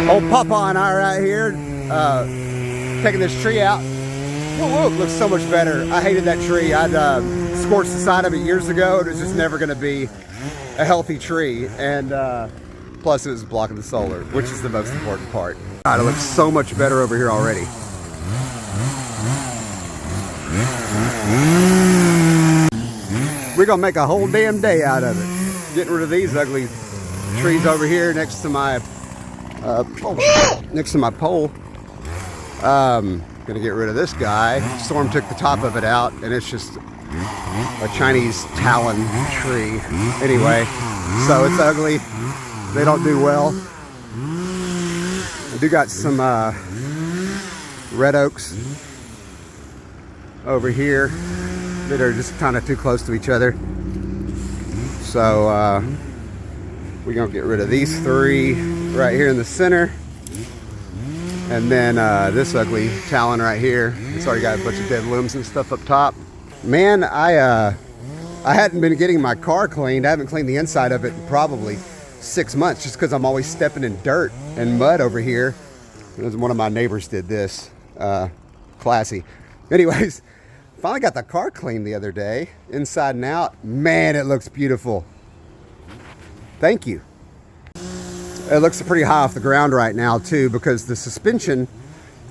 Old Papa and I are out here taking this tree out. Whoa, it looks so much better. I hated that tree. I'd scorched the side of it years ago. It was just never going to be a healthy tree. And plus it was blocking the solar, which is the most important part. God, it looks so much better over here already. We're going to make a whole damn day out of it. Getting rid of these ugly trees over here next to my pole. Gonna get rid of this guy. Storm took the top of it out, and it's just a Chinese talon tree. Anyway, so it's ugly. They don't do well. I do got some red oaks over here that are just kind of too close to each other. So we're gonna get rid of these three right here in the center. And then this ugly talon right here. It's already got a bunch of dead limbs and stuff up top. Man, I hadn't been getting my car cleaned. I haven't cleaned the inside of it in probably 6 months, just because I'm always stepping in dirt and mud over here. One of my neighbors did this. Classy. Anyways, finally got the car cleaned the other day, inside and out. Man, it looks beautiful. Thank you. It looks pretty high off the ground right now too, because the suspension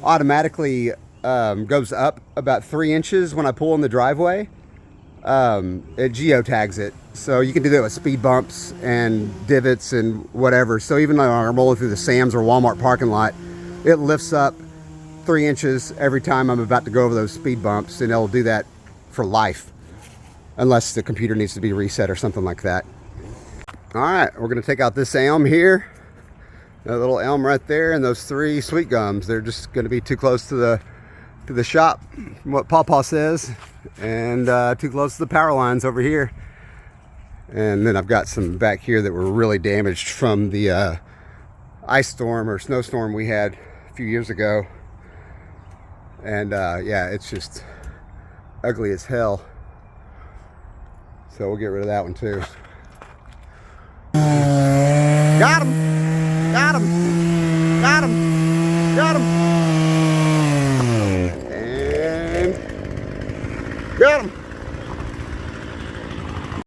automatically goes up about 3 inches when I pull in the driveway. It geotags it, so you can do that with speed bumps and divots and whatever. So even though I'm rolling through the Sam's or Walmart parking lot, it lifts up 3 inches every time I'm about to go over those speed bumps, and it'll do that for life, unless the computer needs to be reset or something like that. All right, we're gonna take out this elm here. That little elm right there, and those 3 sweet gums. They're just going to be too close to the shop, what Pawpaw says, and too close to the power lines over here. And then I've got some back here that were really damaged from the ice storm or snowstorm we had a few years ago. And yeah, it's just ugly as hell. So we'll get rid of that one too. Got him! Got him! Got him! Got him! And got him!